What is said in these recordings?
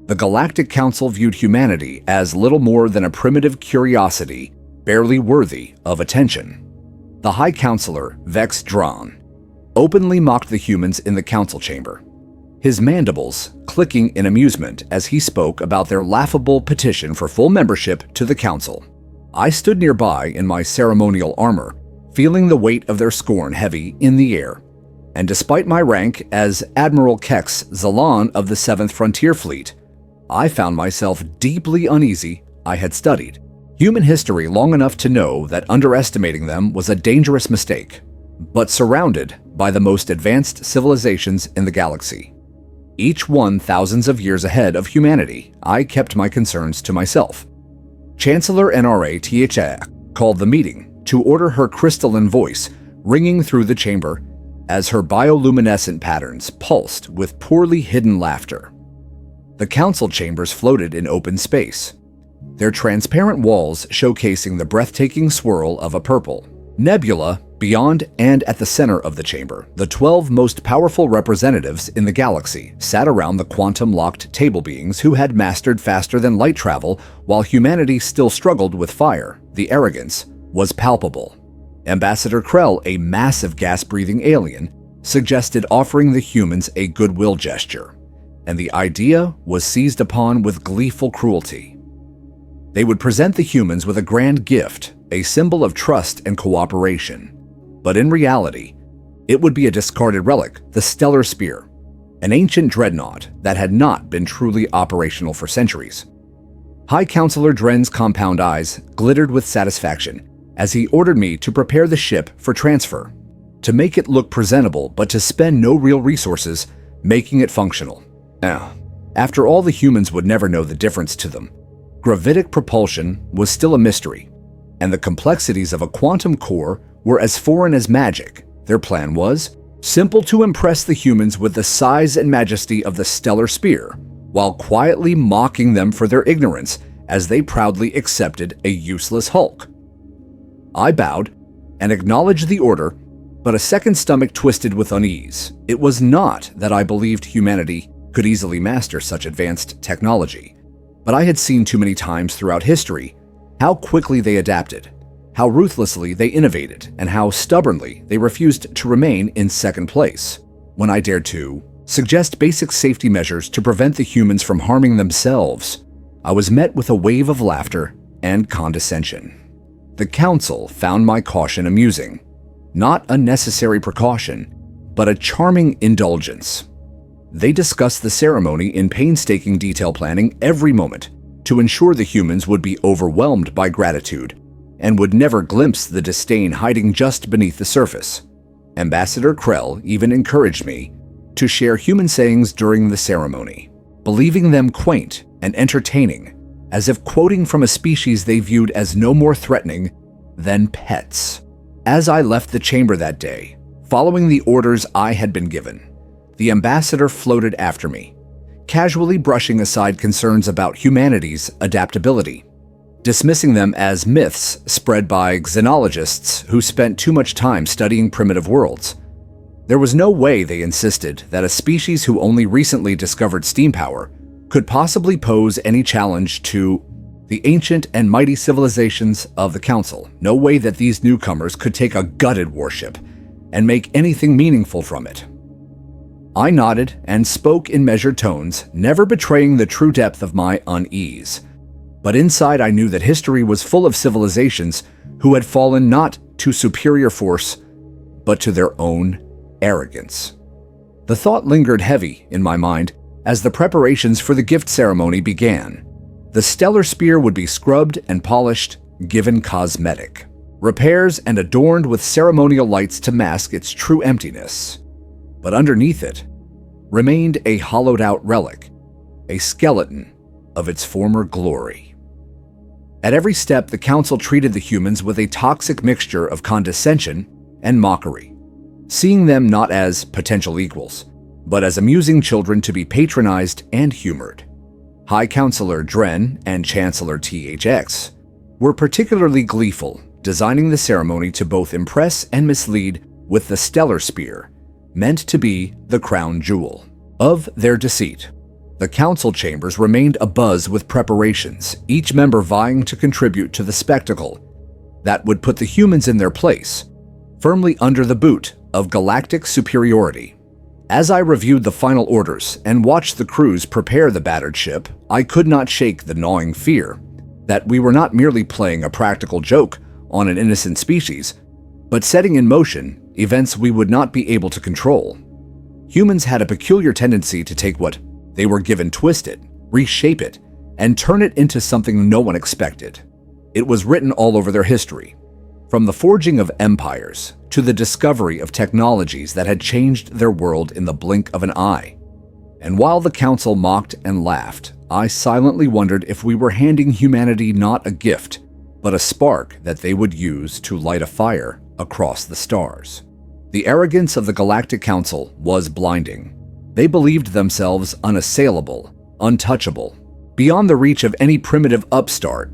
The Galactic Council viewed humanity as little more than a primitive curiosity, barely worthy of attention. The High Counselor, Vex Dron, openly mocked the humans in the council chamber, his mandibles clicking in amusement as he spoke about their laughable petition for full membership to the council. I stood nearby in my ceremonial armor, feeling the weight of their scorn heavy in the air. And despite my rank as Admiral Kex Zalan of the 7th Frontier Fleet, I found myself deeply uneasy. I had studied human history long enough to know that underestimating them was a dangerous mistake, but surrounded by the most advanced civilizations in the galaxy, each one thousands of years ahead of humanity, I kept my concerns to myself. Chancellor NRA THA called the meeting to order, her crystalline voice ringing through the chamber as her bioluminescent patterns pulsed with poorly hidden laughter. The council chambers floated in open space, their transparent walls showcasing the breathtaking swirl of a purple nebula. Beyond and at the center of the chamber, the 12 most powerful representatives in the galaxy sat around the quantum-locked table beings who had mastered faster-than-light travel while humanity still struggled with fire. The arrogance was palpable. Ambassador Krell, a massive gas-breathing alien, suggested offering the humans a goodwill gesture, and the idea was seized upon with gleeful cruelty. They would present the humans with a grand gift, a symbol of trust and cooperation. But in reality, it would be a discarded relic, the Stellar Spear, an ancient dreadnought that had not been truly operational for centuries. High Counselor Dren's compound eyes glittered with satisfaction as he ordered me to prepare the ship for transfer, to make it look presentable but to spend no real resources making it functional. Now, after all, the humans would never know the difference to them. Gravitic propulsion was still a mystery, and the complexities of a quantum core were as foreign as magic. Their plan was simple: to impress the humans with the size and majesty of the Stellar Spear, while quietly mocking them for their ignorance as they proudly accepted a useless hulk. I bowed and acknowledged the order, but a second stomach twisted with unease. It was not that I believed humanity could easily master such advanced technology, but I had seen too many times throughout history how quickly they adapted, how ruthlessly they innovated, and how stubbornly they refused to remain in second place. When I dared to suggest basic safety measures to prevent the humans from harming themselves, I was met with a wave of laughter and condescension. The council found my caution amusing, not a necessary precaution, but a charming indulgence. They discussed the ceremony in painstaking detail, planning every moment to ensure the humans would be overwhelmed by gratitude and would never glimpse the disdain hiding just beneath the surface. Ambassador Krell even encouraged me to share human sayings during the ceremony, believing them quaint and entertaining, as if quoting from a species they viewed as no more threatening than pets. As I left the chamber that day, following the orders I had been given, the ambassador floated after me, casually brushing aside concerns about humanity's adaptability, dismissing them as myths spread by xenologists who spent too much time studying primitive worlds. There was no way, they insisted, that a species who only recently discovered steam power could possibly pose any challenge to the ancient and mighty civilizations of the Council. No way that these newcomers could take a gutted warship and make anything meaningful from it. I nodded and spoke in measured tones, never betraying the true depth of my unease. But inside I knew that history was full of civilizations who had fallen not to superior force, but to their own arrogance. The thought lingered heavy in my mind as the preparations for the gift ceremony began. The Stellar Spear would be scrubbed and polished, given cosmetic repairs, and adorned with ceremonial lights to mask its true emptiness. But underneath it remained a hollowed-out relic, a skeleton of its former glory. At every step, the Council treated the humans with a toxic mixture of condescension and mockery, seeing them not as potential equals, but as amusing children to be patronized and humored. High Counselor Dren and Chancellor THX were particularly gleeful, designing the ceremony to both impress and mislead with the Stellar Spear, meant to be the crown jewel of their deceit. The council chambers remained abuzz with preparations, each member vying to contribute to the spectacle that would put the humans in their place, firmly under the boot of galactic superiority. As I reviewed the final orders and watched the crews prepare the battered ship, I could not shake the gnawing fear that we were not merely playing a practical joke on an innocent species, but setting in motion events we would not be able to control. Humans had a peculiar tendency to take what they were given, twist it, reshape it, and turn it into something no one expected. It was written all over their history, from the forging of empires to the discovery of technologies that had changed their world in the blink of an eye. And while the council mocked and laughed, I silently wondered if we were handing humanity not a gift, but a spark that they would use to light a fire across the stars. The arrogance of the Galactic Council was blinding. They believed themselves unassailable, untouchable, beyond the reach of any primitive upstart.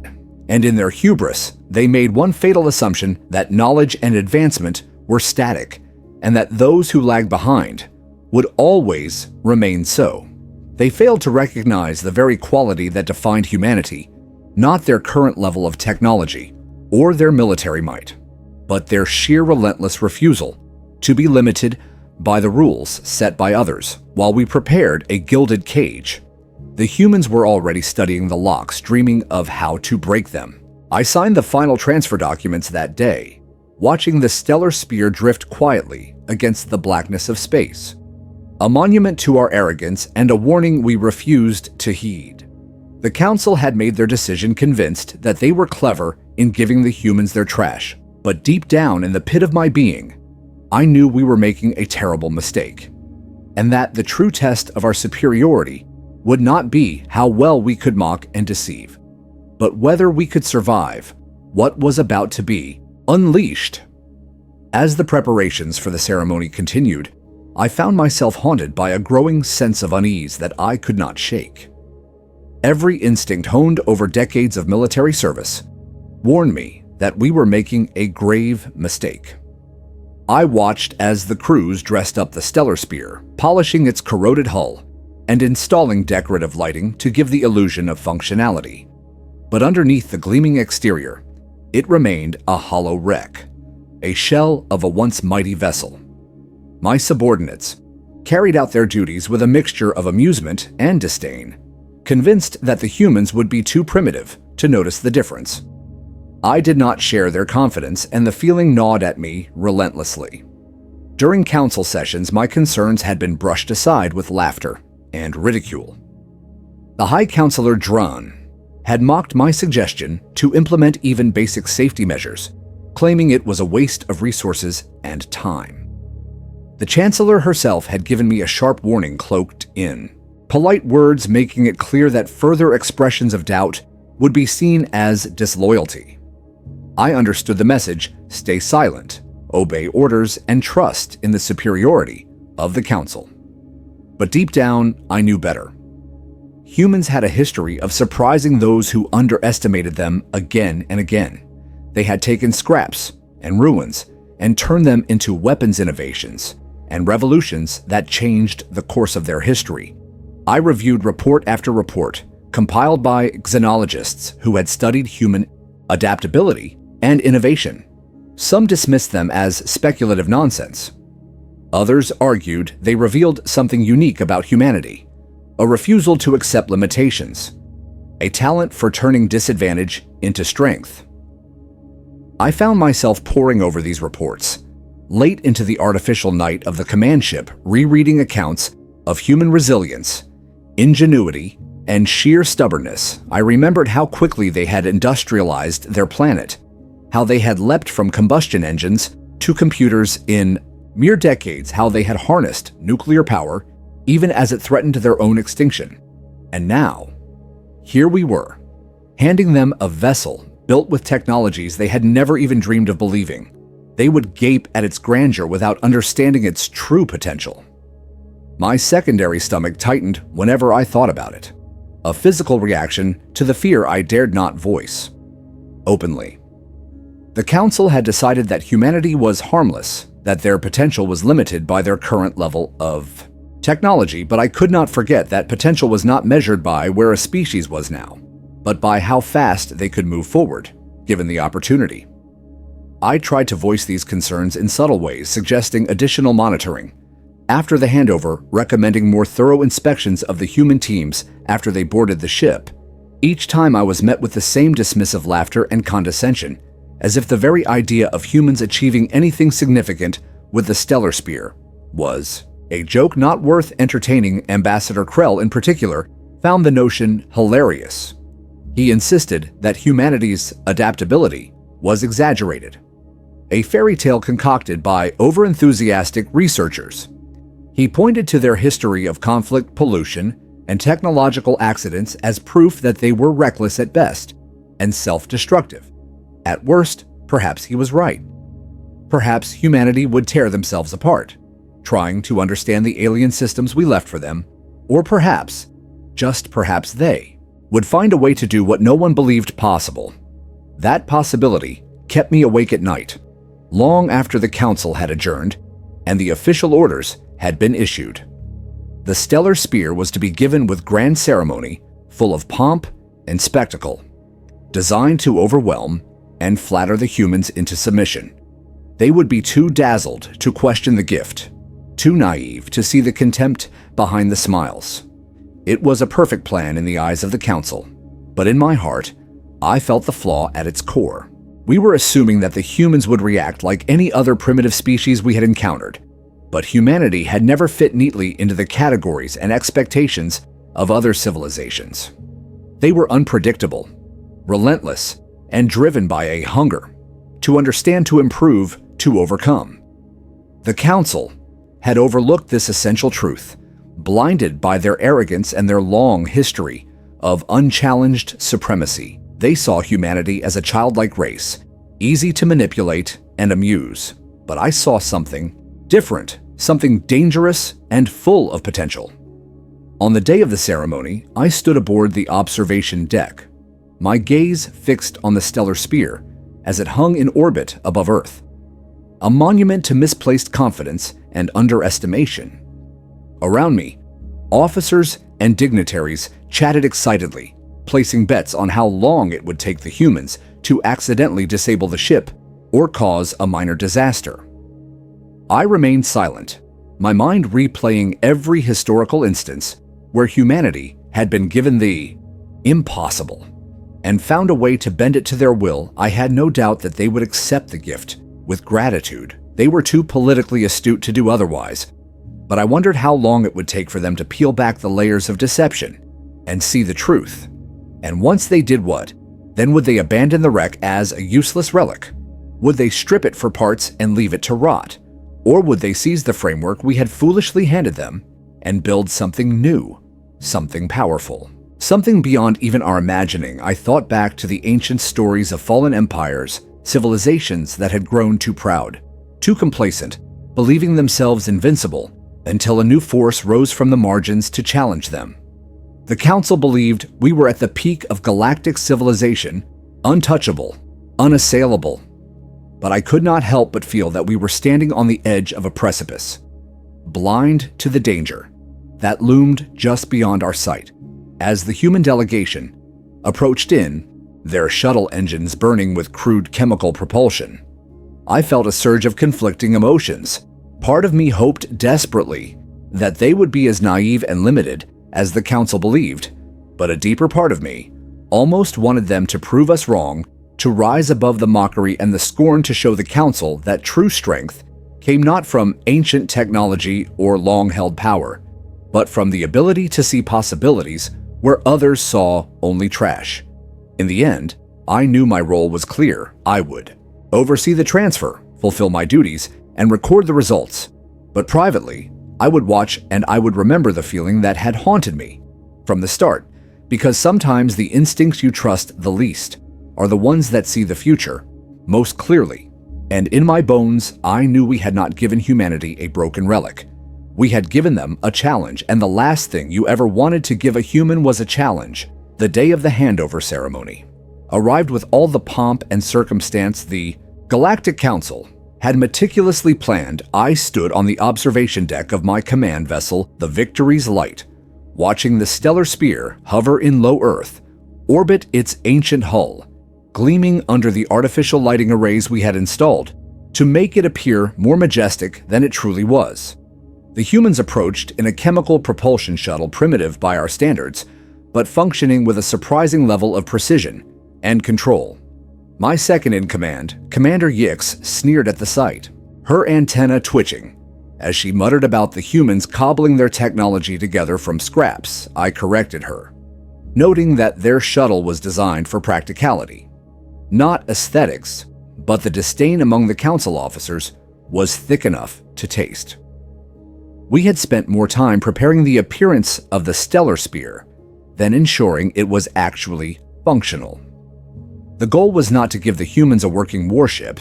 And in their hubris, they made one fatal assumption that knowledge and advancement were static, and that those who lagged behind would always remain so. They failed to recognize the very quality that defined humanity, not their current level of technology or their military might, but their sheer relentless refusal to be limited by the rules set by others. While we prepared a gilded cage, the humans were already studying the locks, dreaming of how to break them. I signed the final transfer documents that day, watching the stellar spear drift quietly against the blackness of space, a monument to our arrogance and a warning we refused to heed. The council had made their decision convinced that they were clever in giving the humans their trash, but deep down in the pit of my being, I knew we were making a terrible mistake, and that the true test of our superiority would not be how well we could mock and deceive, but whether we could survive what was about to be unleashed. As the preparations for the ceremony continued, I found myself haunted by a growing sense of unease that I could not shake. Every instinct honed over decades of military service warned me that we were making a grave mistake. I watched as the crews dressed up the stellar spear, polishing its corroded hull and installing decorative lighting to give the illusion of functionality. But underneath the gleaming exterior, it remained a hollow wreck, a shell of a once mighty vessel. My subordinates carried out their duties with a mixture of amusement and disdain, convinced that the humans would be too primitive to notice the difference. I did not share their confidence, and the feeling gnawed at me relentlessly. During council sessions, my concerns had been brushed aside with laughter and ridicule. The High Counselor Dran had mocked my suggestion to implement even basic safety measures, claiming it was a waste of resources and time. The Chancellor herself had given me a sharp warning cloaked in polite words, making it clear that further expressions of doubt would be seen as disloyalty. I understood the message: stay silent, obey orders, and trust in the superiority of the Council. But deep down, I knew better. Humans had a history of surprising those who underestimated them again and again. They had taken scraps and ruins and turned them into weapons innovations and revolutions that changed the course of their history. I reviewed report after report, compiled by xenologists who had studied human adaptability and innovation. Some dismissed them as speculative nonsense. Others argued they revealed something unique about humanity, a refusal to accept limitations, a talent for turning disadvantage into strength. I found myself poring over these reports, late into the artificial night of the command ship, rereading accounts of human resilience, ingenuity, and sheer stubbornness. I remembered how quickly they had industrialized their planet, how they had leapt from combustion engines to computers in mere decades, how they had harnessed nuclear power even as it threatened their own extinction. And now, here we were, handing them a vessel built with technologies they had never even dreamed of believing. They would gape at its grandeur without understanding its true potential. My secondary stomach tightened whenever I thought about it, a physical reaction to the fear I dared not voice openly. The Council had decided that humanity was harmless, that their potential was limited by their current level of Technology, but I could not forget that potential was not measured by where a species was now, but by how fast they could move forward, given the opportunity. I tried to voice these concerns in subtle ways, suggesting additional monitoring. After the handover, recommending more thorough inspections of the human teams after they boarded the ship. Each time I was met with the same dismissive laughter and condescension, as if the very idea of humans achieving anything significant with the stellar spear was a joke not worth entertaining. Ambassador Krell, in particular, found the notion hilarious. He insisted that humanity's adaptability was exaggerated, a fairy tale concocted by overenthusiastic researchers. He pointed to their history of conflict, pollution, and technological accidents as proof that they were reckless at best and self-destructive. At worst, perhaps he was right. Perhaps humanity would tear themselves apart, trying to understand the alien systems we left for them, or perhaps, just perhaps they, would find a way to do what no one believed possible. That possibility kept me awake at night, long after the council had adjourned and the official orders had been issued. The stellar spear was to be given with grand ceremony, full of pomp and spectacle, designed to overwhelm and flatter the humans into submission. They would be too dazzled to question the gift, too naive to see the contempt behind the smiles. It was a perfect plan in the eyes of the council, but in my heart, I felt the flaw at its core. We were assuming that the humans would react like any other primitive species we had encountered, but humanity had never fit neatly into the categories and expectations of other civilizations. They were unpredictable, relentless, and driven by a hunger to understand, to improve, to overcome. The council had overlooked this essential truth, blinded by their arrogance and their long history of unchallenged supremacy. They saw humanity as a childlike race, easy to manipulate and amuse. But I saw something different, something dangerous and full of potential. On the day of the ceremony, I stood aboard the observation deck, my gaze fixed on the stellar spear as it hung in orbit above Earth, a monument to misplaced confidence and underestimation. Around me, officers and dignitaries chatted excitedly, placing bets on how long it would take the humans to accidentally disable the ship or cause a minor disaster. I remained silent, my mind replaying every historical instance where humanity had been given the impossible and found a way to bend it to their will. I had no doubt that they would accept the gift with gratitude. They were too politically astute to do otherwise, but I wondered how long it would take for them to peel back the layers of deception and see the truth. And once they did what, then would they abandon the wreck as a useless relic? Would they strip it for parts and leave it to rot? Or would they seize the framework we had foolishly handed them and build something new, something powerful, something beyond even our imagining? I thought back to the ancient stories of fallen empires, civilizations that had grown too proud, too complacent, believing themselves invincible, until a new force rose from the margins to challenge them. The council believed we were at the peak of galactic civilization, untouchable, unassailable. But I could not help but feel that we were standing on the edge of a precipice, blind to the danger that loomed just beyond our sight. As the human delegation approached in, their shuttle engines burning with crude chemical propulsion, I felt a surge of conflicting emotions. Part of me hoped desperately that they would be as naive and limited as the council believed, but a deeper part of me almost wanted them to prove us wrong, to rise above the mockery and the scorn, to show the council that true strength came not from ancient technology or long-held power, but from the ability to see possibilities where others saw only trash. In the end, I knew my role was clear. I would oversee the transfer, fulfill my duties, and record the results. But privately, I would watch and I would remember the feeling that had haunted me from the start, because sometimes the instincts you trust the least are the ones that see the future most clearly. And in my bones, I knew we had not given humanity a broken relic. We had given them a challenge, and the last thing you ever wanted to give a human was a challenge. The day of the handover ceremony arrived with all the pomp and circumstance. The Galactic Council had meticulously planned, I stood on the observation deck of my command vessel, the Victory's Light, watching the stellar spear hover in low Earth, orbit its ancient hull, gleaming under the artificial lighting arrays we had installed to make it appear more majestic than it truly was. The humans approached in a chemical propulsion shuttle primitive by our standards, but functioning with a surprising level of precision and control. My second-in-command, Commander Yix, sneered at the sight, her antenna twitching. As she muttered about the humans cobbling their technology together from scraps, I corrected her, noting that their shuttle was designed for practicality, not aesthetics, but the disdain among the council officers was thick enough to taste. We had spent more time preparing the appearance of the stellar spear than ensuring it was actually functional. The goal was not to give the humans a working warship,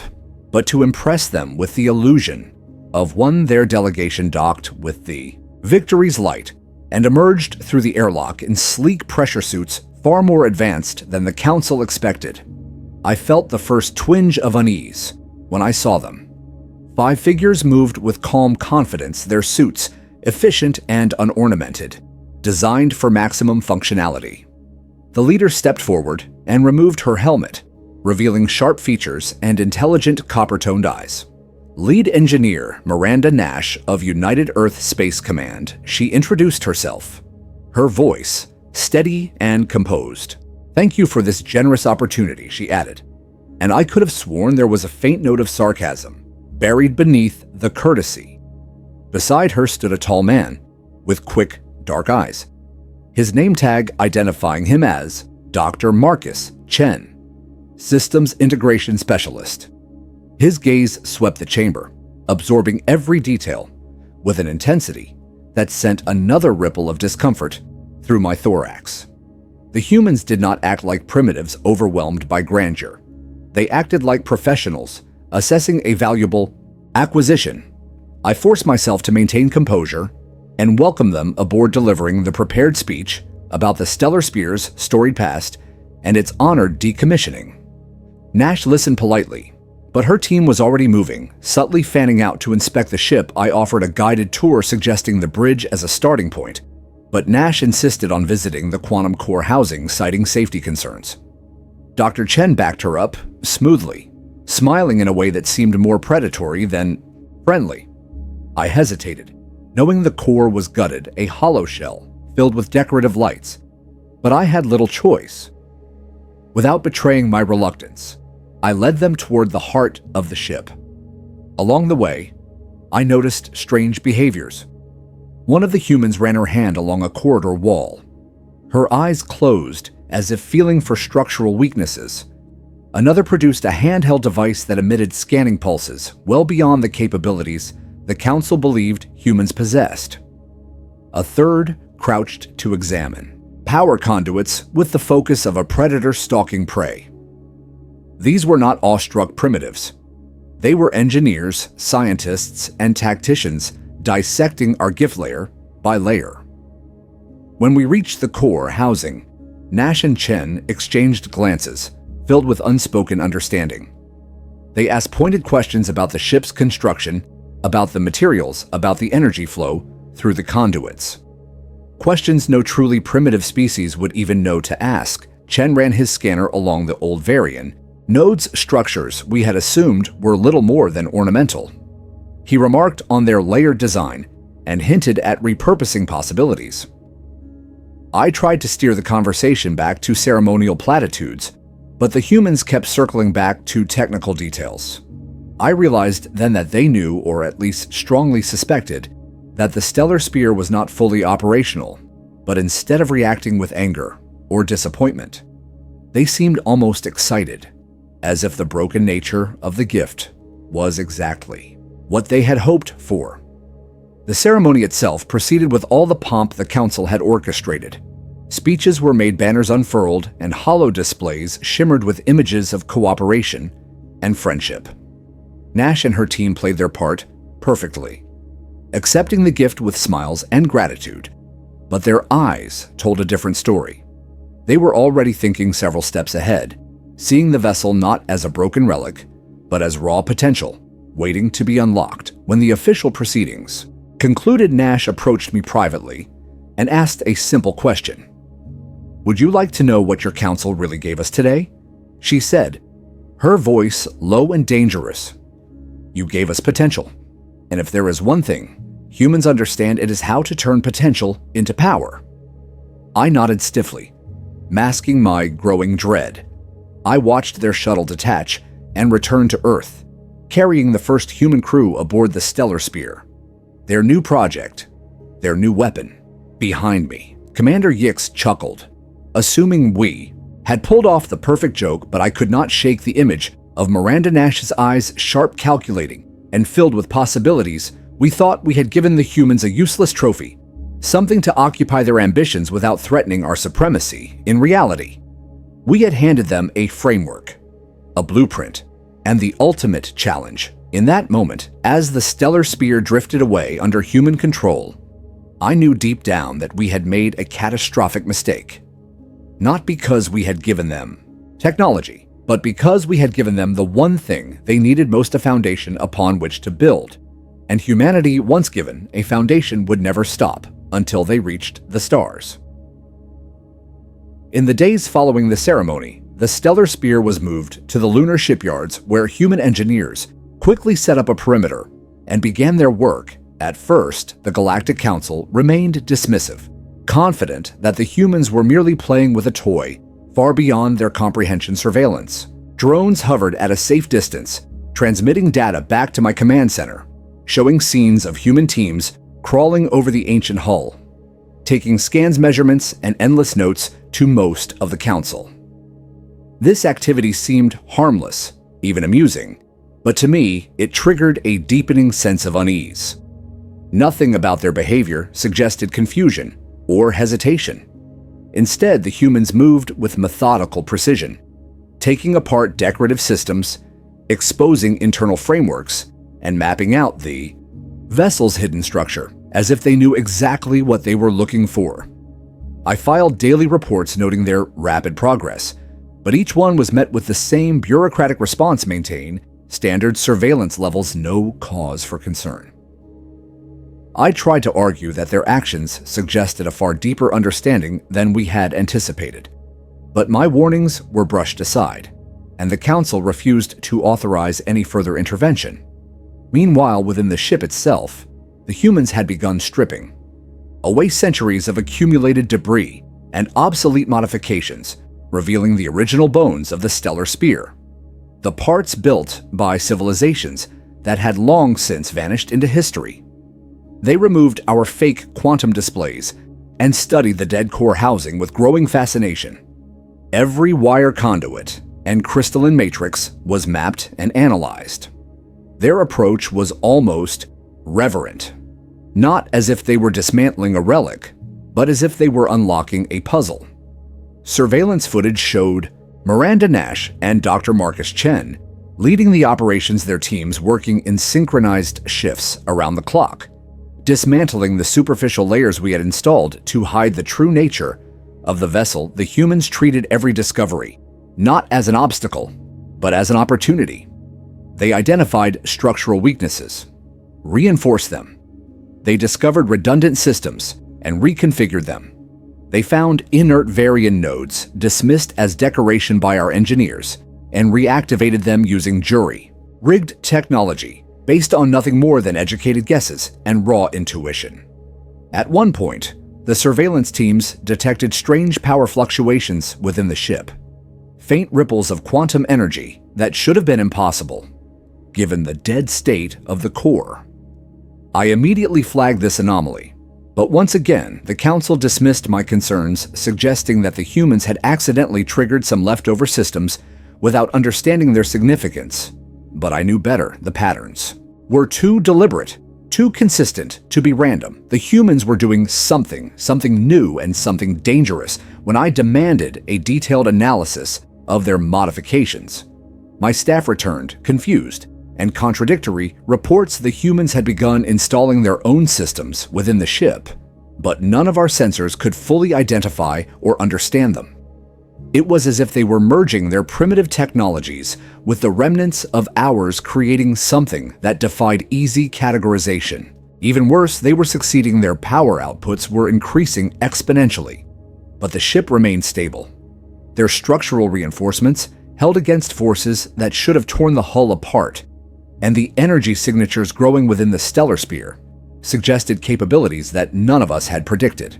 but to impress them with the illusion of one. Their delegation docked with the Victory's Light and emerged through the airlock in sleek pressure suits far more advanced than the council expected. I felt the first twinge of unease when I saw them. 5 figures moved with calm confidence, their suits efficient and unornamented, designed for maximum functionality. The leader stepped forward and removed her helmet, revealing sharp features and intelligent copper-toned eyes. Lead engineer Miranda Nash of United Earth Space Command, she introduced herself, her voice steady and composed. "Thank you for this generous opportunity," she added, and I could have sworn there was a faint note of sarcasm buried beneath the courtesy. Beside her stood a tall man with quick, dark eyes, his name tag identifying him as Dr. Marcus Chen, Systems Integration Specialist. His gaze swept the chamber, absorbing every detail with an intensity that sent another ripple of discomfort through my thorax. The humans did not act like primitives overwhelmed by grandeur. They acted like professionals assessing a valuable acquisition. I forced myself to maintain composure and welcome them aboard, delivering the prepared speech about the stellar spear's storied past and its honored decommissioning. Nash listened politely, but her team was already moving, subtly fanning out to inspect the ship. I offered a guided tour suggesting the bridge as a starting point, but Nash insisted on visiting the quantum core housing, citing safety concerns. Dr. Chen backed her up smoothly, smiling in a way that seemed more predatory than friendly. I hesitated, knowing the core was gutted, a hollow shell filled with decorative lights, but I had little choice. Without betraying my reluctance, I led them toward the heart of the ship. Along the way, I noticed strange behaviors. One of the humans ran her hand along a corridor wall, her eyes closed as if feeling for structural weaknesses. Another produced a handheld device that emitted scanning pulses well beyond the capabilities the council believed humans possessed. A third crouched to examine power conduits with the focus of a predator stalking prey. These were not awestruck primitives. They were engineers, scientists, and tacticians dissecting our gift layer by layer. When we reached the core housing, Nash and Chen exchanged glances filled with unspoken understanding. They asked pointed questions about the ship's construction, about the materials, about the energy flow through the conduits. Questions no truly primitive species would even know to ask. Chen ran his scanner along the old Varian nodes' structures we had assumed were little more than ornamental. He remarked on their layered design and hinted at repurposing possibilities. I tried to steer the conversation back to ceremonial platitudes, but the humans kept circling back to technical details. I realized then that they knew, or at least strongly suspected, that the stellar spear was not fully operational, but instead of reacting with anger or disappointment, they seemed almost excited, as if the broken nature of the gift was exactly what they had hoped for. The ceremony itself proceeded with all the pomp the council had orchestrated. Speeches were made, banners unfurled, and hollow displays shimmered with images of cooperation and friendship. Nash and her team played their part perfectly, accepting the gift with smiles and gratitude, but their eyes told a different story. They were already thinking several steps ahead, seeing the vessel not as a broken relic, but as raw potential, waiting to be unlocked when the official proceedings concluded. Nash approached me privately and asked a simple question. "Would you like to know what your council really gave us today?" she said, her voice low and dangerous. "You gave us potential. And if there is one thing humans understand, it is how to turn potential into power." I nodded stiffly, masking my growing dread. I watched their shuttle detach and return to Earth, carrying the first human crew aboard the Stellar Spear. Their new project, their new weapon, behind me. Commander Yix chuckled, assuming we had pulled off the perfect joke, but I could not shake the image of Miranda Nash's eyes, sharp, calculating, and filled with possibilities. We thought we had given the humans a useless trophy, something to occupy their ambitions without threatening our supremacy. In reality, we had handed them a framework, a blueprint, and the ultimate challenge. In that moment, as the Stellar Spear drifted away under human control, I knew deep down that we had made a catastrophic mistake. Not because we had given them technology, but because we had given them the one thing they needed most, a foundation upon which to build. And humanity, once given a foundation, would never stop until they reached the stars. In the days following the ceremony, the Stellar Spear was moved to the lunar shipyards, where human engineers quickly set up a perimeter and began their work. At first, the Galactic Council remained dismissive, confident that the humans were merely playing with a toy far beyond their comprehension. Surveillance drones hovered at a safe distance, transmitting data back to my command center, showing scenes of human teams crawling over the ancient hull, taking scans, measurements, and endless notes to most of the council. This activity seemed harmless, even amusing, but to me, it triggered a deepening sense of unease. Nothing about their behavior suggested confusion or hesitation. Instead, the humans moved with methodical precision, taking apart decorative systems, exposing internal frameworks, and mapping out the vessel's hidden structure, as if they knew exactly what they were looking for. I filed daily reports noting their rapid progress, but each one was met with the same bureaucratic response: maintain standard surveillance levels, no cause for concern. I tried to argue that their actions suggested a far deeper understanding than we had anticipated, but my warnings were brushed aside, and the Council refused to authorize any further intervention. Meanwhile, within the ship itself, the humans had begun stripping away centuries of accumulated debris and obsolete modifications, revealing the original bones of the Stellar Spear, the parts built by civilizations that had long since vanished into history. They removed our fake quantum displays and studied the dead core housing with growing fascination. Every wire conduit and crystalline matrix was mapped and analyzed. Their approach was almost reverent, not as if they were dismantling a relic, but as if they were unlocking a puzzle. Surveillance footage showed Miranda Nash and Dr. Marcus Chen leading the operations, their teams working in synchronized shifts around the clock, dismantling the superficial layers we had installed to hide the true nature of the vessel. The humans treated every discovery not as an obstacle, but as an opportunity. They identified structural weaknesses, reinforced them. They discovered redundant systems and reconfigured them. They found inert variant nodes dismissed as decoration by our engineers and reactivated them using jury-rigged technology based on nothing more than educated guesses and raw intuition. At one point, the surveillance teams detected strange power fluctuations within the ship, faint ripples of quantum energy that should have been impossible, given the dead state of the core. I immediately flagged this anomaly, but once again, the Council dismissed my concerns, suggesting that the humans had accidentally triggered some leftover systems without understanding their significance. But I knew better. The patterns were too deliberate, too consistent to be random. The humans were doing something new and something dangerous when I demanded a detailed analysis of their modifications. My staff returned, confused and contradictory reports. The humans had begun installing their own systems within the ship, but none of our sensors could fully identify or understand them. It was as if they were merging their primitive technologies with the remnants of ours, creating something that defied easy categorization. Even worse, they were succeeding. Their power outputs were increasing exponentially. But the ship remained stable. Their structural reinforcements held against forces that should have torn the hull apart, and the energy signatures growing within the stellar sphere suggested capabilities that none of us had predicted.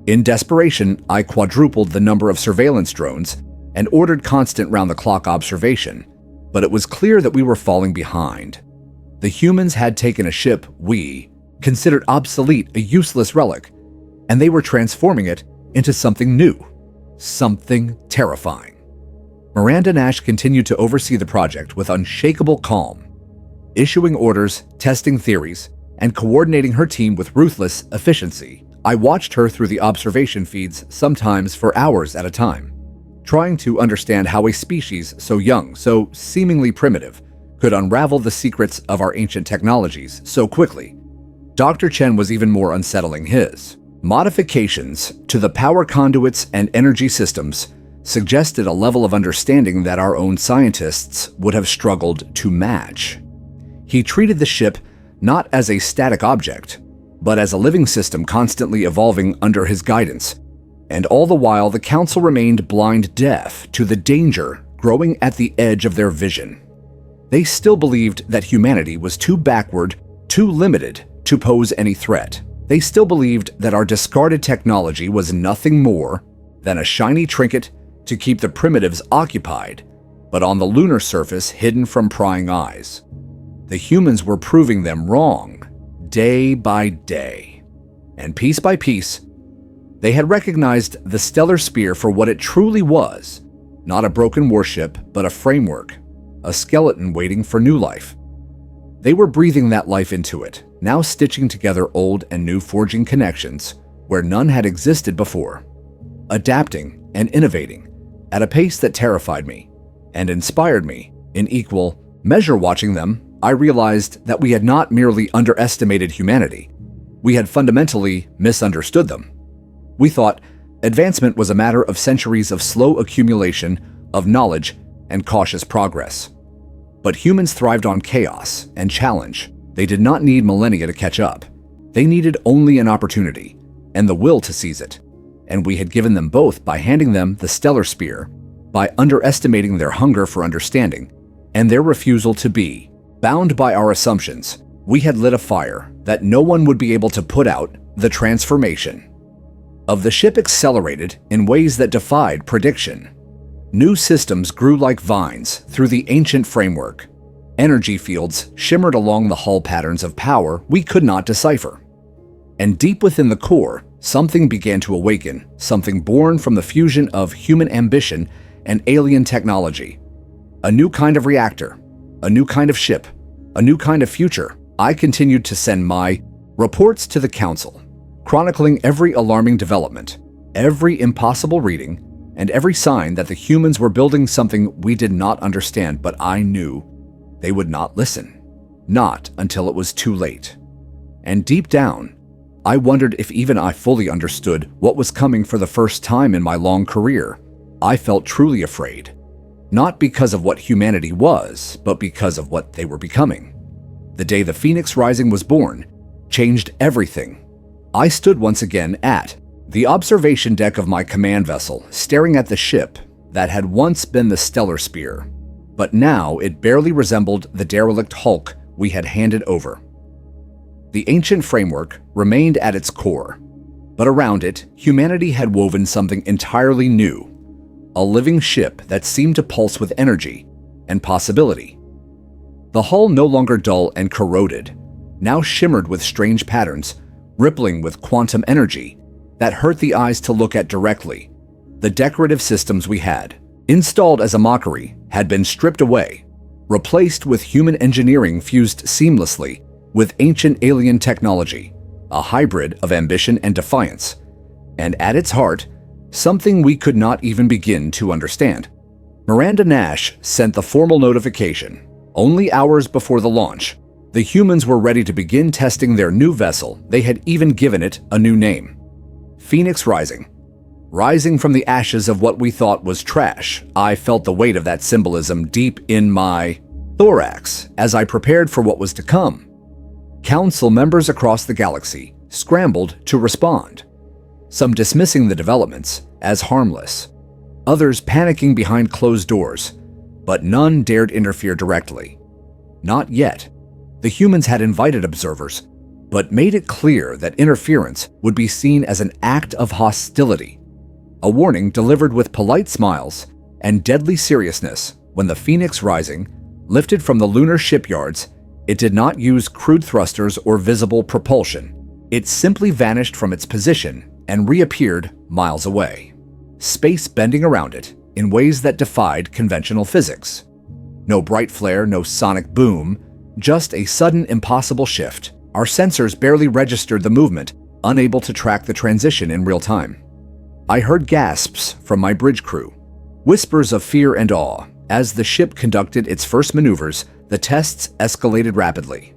In desperation, I quadrupled the number of surveillance drones and ordered constant round-the-clock observation, but it was clear that we were falling behind. The humans had taken a ship we considered obsolete, a useless relic, and they were transforming it into something new, something terrifying. Miranda Nash continued to oversee the project with unshakable calm, issuing orders, testing theories, and coordinating her team with ruthless efficiency. I watched her through the observation feeds, sometimes for hours at a time, trying to understand how a species so young, so seemingly primitive, could unravel the secrets of our ancient technologies so quickly. Dr. Chen was even more unsettling. His modifications to the power conduits and energy systems suggested a level of understanding that our own scientists would have struggled to match. He treated the ship not as a static object, but as a living system constantly evolving under his guidance. And all the while, the Council remained blind deaf to the danger growing at the edge of their vision. They still believed that humanity was too backward, too limited to pose any threat. They still believed that our discarded technology was nothing more than a shiny trinket to keep the primitives occupied, but on the lunar surface hidden from prying eyes. The humans were proving them wrong, day by day. And piece by piece, they had recognized the stellar sphere for what it truly was, not a broken warship, but a framework, a skeleton waiting for new life. They were breathing that life into it, now stitching together old and new, forging connections where none had existed before, adapting and innovating at a pace that terrified me and inspired me in equal measure. Watching them, I realized that we had not merely underestimated humanity, we had fundamentally misunderstood them. We thought advancement was a matter of centuries of slow accumulation of knowledge and cautious progress. But humans thrived on chaos and challenge. They did not need millennia to catch up. They needed only an opportunity and the will to seize it. And we had given them both by handing them the stellar sphere, by underestimating their hunger for understanding and their refusal to be. Bound by our assumptions, we had lit a fire that no one would be able to put out. The transformation of the ship accelerated in ways that defied prediction. New systems grew like vines through the ancient framework. Energy fields shimmered along the hull, patterns of power we could not decipher. And deep within the core, something began to awaken, something born from the fusion of human ambition and alien technology. A new kind of reactor, a new kind of ship, a new kind of future. I continued to send my reports to the Council, chronicling every alarming development, every impossible reading, and every sign that the humans were building something we did not understand. But I knew they would not listen, not until it was too late. And deep down, I wondered if even I fully understood what was coming. For the first time in my long career, I felt truly afraid. Not because of what humanity was, but because of what they were becoming. The day the Phoenix Rising was born changed everything. I stood once again at the observation deck of my command vessel, staring at the ship that had once been the stellar sphere, but now it barely resembled the derelict hulk we had handed over. The ancient framework remained at its core, but around it, humanity had woven something entirely new. A living ship that seemed to pulse with energy and possibility. The hull, no longer dull and corroded, now shimmered with strange patterns, rippling with quantum energy that hurt the eyes to look at directly. The decorative systems we had, installed as a mockery, had been stripped away, replaced with human engineering fused seamlessly with ancient alien technology, a hybrid of ambition and defiance, and at its heart, something we could not even begin to understand. Miranda Nash sent the formal notification. Only hours before the launch, the humans were ready to begin testing their new vessel. They had even given it a new name, Phoenix Rising. Rising from the ashes of what we thought was trash, I felt the weight of that symbolism deep in my thorax as I prepared for what was to come. Council members across the galaxy scrambled to respond, some dismissing the developments as harmless, others panicking behind closed doors, but none dared interfere directly. Not yet. The humans had invited observers, but made it clear that interference would be seen as an act of hostility, a warning delivered with polite smiles and deadly seriousness. When the Phoenix Rising lifted from the lunar shipyards, it did not use crude thrusters or visible propulsion. It simply vanished from its position and reappeared miles away, space bending around it in ways that defied conventional physics. No bright flare, no sonic boom, just a sudden impossible shift. Our sensors barely registered the movement, unable to track the transition in real time. I heard gasps from my bridge crew, whispers of fear and awe. As the ship conducted its first maneuvers, the tests escalated rapidly.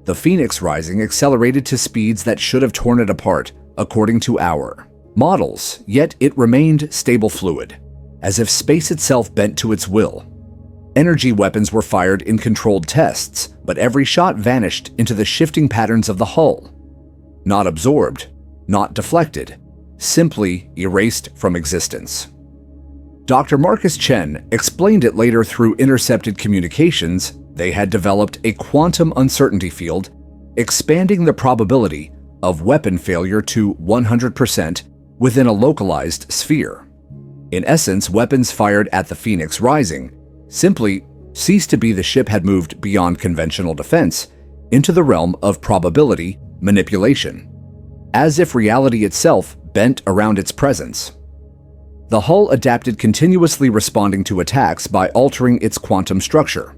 The Phoenix Rising accelerated to speeds that should have torn it apart, according to our models, yet it remained stable fluid, as if space itself bent to its will. Energy weapons were fired in controlled tests, but every shot vanished into the shifting patterns of the hull. Not absorbed, not deflected, simply erased from existence. Dr. Marcus Chen explained it later through intercepted communications. They had developed a quantum uncertainty field, expanding the probability of weapon failure to 100% within a localized sphere. In essence, weapons fired at the Phoenix Rising simply ceased to be. The ship had moved beyond conventional defense into the realm of probability manipulation, as if reality itself bent around its presence. The hull adapted, continuously responding to attacks by altering its quantum structure.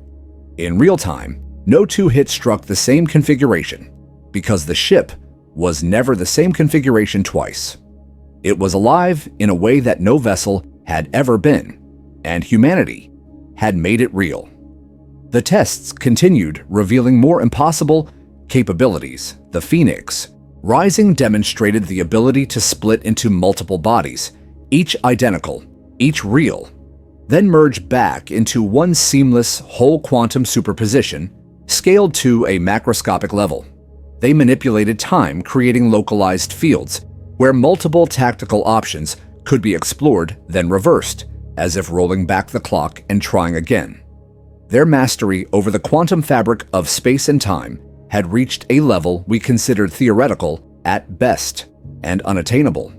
In real time, no two hits struck the same configuration, because the ship was never the same configuration twice. It was alive in a way that no vessel had ever been, and humanity had made it real. The tests continued, revealing more impossible capabilities. The Phoenix Rising demonstrated the ability to split into multiple bodies, each identical, each real, then merge back into one seamless whole quantum superposition, scaled to a macroscopic level. They manipulated time, creating localized fields where multiple tactical options could be explored, then reversed, as if rolling back the clock and trying again. Their mastery over the quantum fabric of space and time had reached a level we considered theoretical at best and unattainable.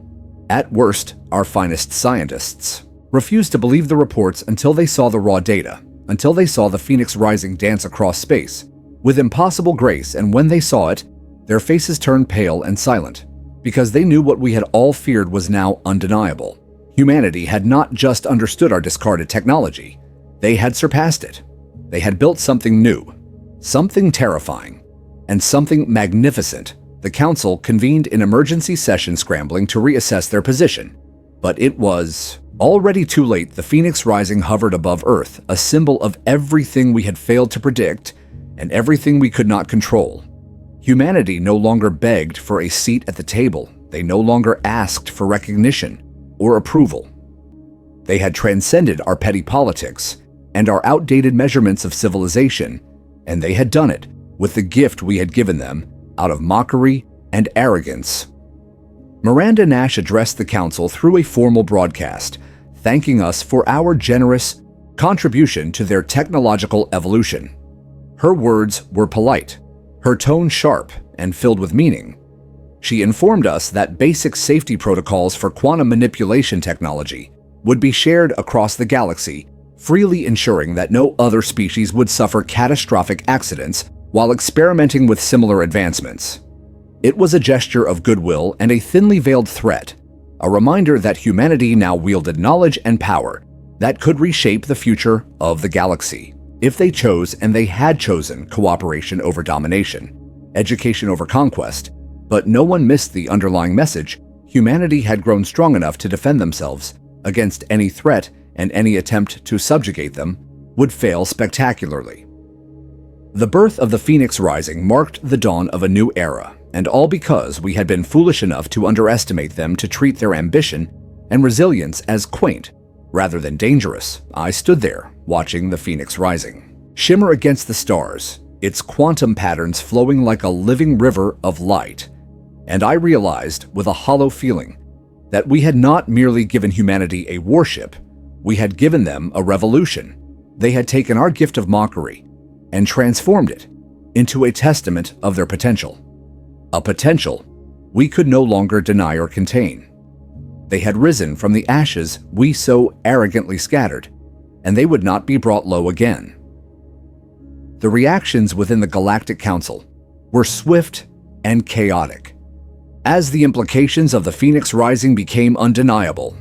At worst, our finest scientists refused to believe the reports until they saw the raw data, until they saw the Phoenix Rising dance across space with impossible grace, and when they saw it, their faces turned pale and silent, because they knew what we had all feared was now undeniable. Humanity had not just understood our discarded technology, they had surpassed it. They had built something new, something terrifying, and something magnificent. The Council convened an emergency session, scrambling to reassess their position. But it was already too late. The Phoenix Rising hovered above Earth, a symbol of everything we had failed to predict and everything we could not control. Humanity no longer begged for a seat at the table. They no longer asked for recognition or approval. They had transcended our petty politics and our outdated measurements of civilization, and they had done it with the gift we had given them out of mockery and arrogance. Miranda Nash addressed the Council through a formal broadcast, thanking us for our generous contribution to their technological evolution. Her words were polite, her tone sharp and filled with meaning. She informed us that basic safety protocols for quantum manipulation technology would be shared across the galaxy, freely ensuring that no other species would suffer catastrophic accidents while experimenting with similar advancements. It was a gesture of goodwill and a thinly veiled threat, a reminder that humanity now wielded knowledge and power that could reshape the future of the galaxy, if they chose, and they had chosen, cooperation over domination, education over conquest. But no one missed the underlying message. Humanity had grown strong enough to defend themselves against any threat, and any attempt to subjugate them would fail spectacularly. The birth of the Phoenix Rising marked the dawn of a new era, and all because we had been foolish enough to underestimate them, to treat their ambition and resilience as quaint rather than dangerous. I stood there, watching the phoenix rising, shimmer against the stars, its quantum patterns flowing like a living river of light. And I realized, with a hollow feeling, that we had not merely given humanity a warship, we had given them a revolution. They had taken our gift of mockery and transformed it into a testament of their potential. A potential we could no longer deny or contain. They had risen from the ashes we so arrogantly scattered, and they would not be brought low again. The reactions within the Galactic Council were swift and chaotic. As the implications of the Phoenix Rising became undeniable,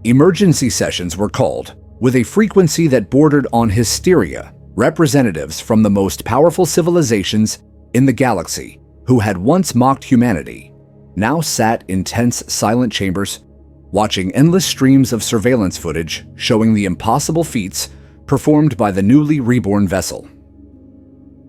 emergency sessions were called with a frequency that bordered on hysteria. Representatives from the most powerful civilizations in the galaxy, who had once mocked humanity, now sat in tense, silent chambers, watching endless streams of surveillance footage showing the impossible feats performed by the newly reborn vessel.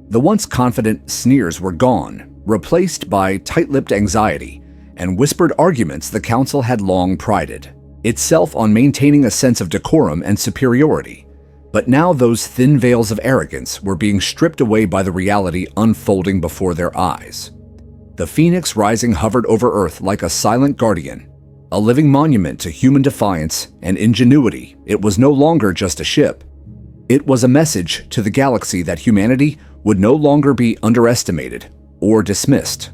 The once confident sneers were gone, replaced by tight-lipped anxiety and whispered arguments the Council had long prided itself on maintaining a sense of decorum and superiority. But now those thin veils of arrogance were being stripped away by the reality unfolding before their eyes. The Phoenix Rising hovered over Earth like a silent guardian, a living monument to human defiance and ingenuity. It was no longer just a ship. It was a message to the galaxy that humanity would no longer be underestimated or dismissed.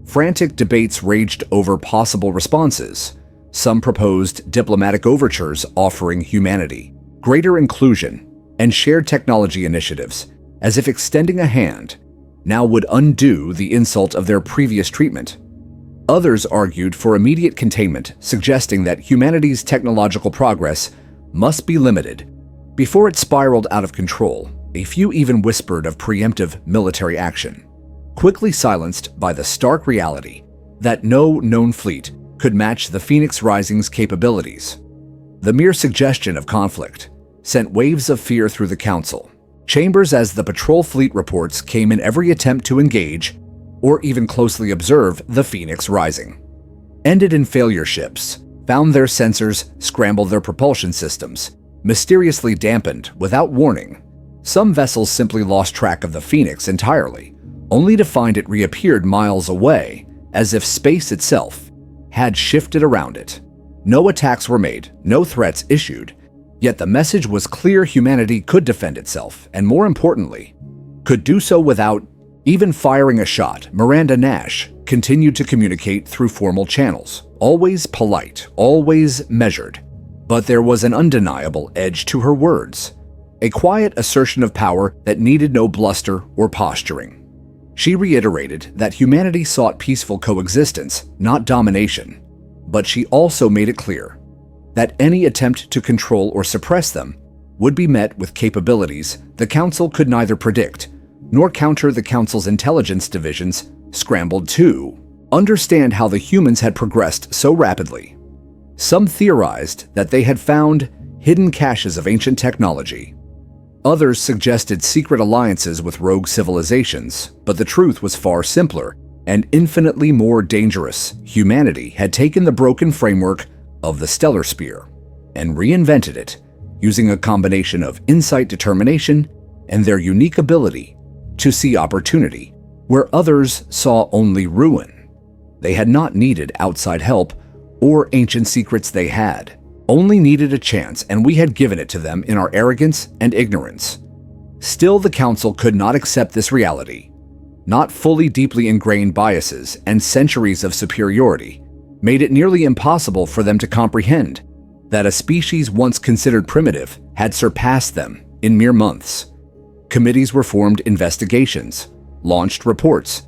Frantic debates raged over possible responses. Some proposed diplomatic overtures offering humanity greater inclusion and shared technology initiatives, as if extending a hand now would undo the insult of their previous treatment. Others argued for immediate containment, suggesting that humanity's technological progress must be limited before it spiraled out of control. A few even whispered of preemptive military action, quickly silenced by the stark reality that no known fleet could match the Phoenix Rising's capabilities. The mere suggestion of conflict sent waves of fear through the Council chambers as the patrol fleet reports came in every attempt to engage or even closely observe the Phoenix Rising ended in failure. Ships found their sensors, scrambled their propulsion systems, mysteriously dampened without warning. Some vessels simply lost track of the Phoenix entirely, only to find it reappeared miles away, as if space itself had shifted around it. No attacks were made, no threats issued, yet the message was clear: humanity could defend itself, and more importantly, could do so without even firing a shot. Miranda Nash continued to communicate through formal channels, always polite, always measured. But there was an undeniable edge to her words, a quiet assertion of power that needed no bluster or posturing. She reiterated that humanity sought peaceful coexistence, not domination, but she also made it clear that any attempt to control or suppress them would be met with capabilities the Council could neither predict nor counter. The Council's intelligence divisions scrambled to understand how the humans had progressed so rapidly. Some theorized that they had found hidden caches of ancient technology. Others suggested secret alliances with rogue civilizations, but the truth was far simpler and infinitely more dangerous. Humanity had taken the broken framework of the stellar sphere and reinvented it, using a combination of insight, determination, and their unique ability to see opportunity where others saw only ruin. They had not needed outside help or ancient secrets. They had only needed a chance, and we had given it to them in our arrogance and ignorance. Still, the Council could not accept this reality. Not fully deeply ingrained biases and centuries of superiority made it nearly impossible for them to comprehend that a species once considered primitive had surpassed them in mere months. Committees were formed, investigations, launched reports,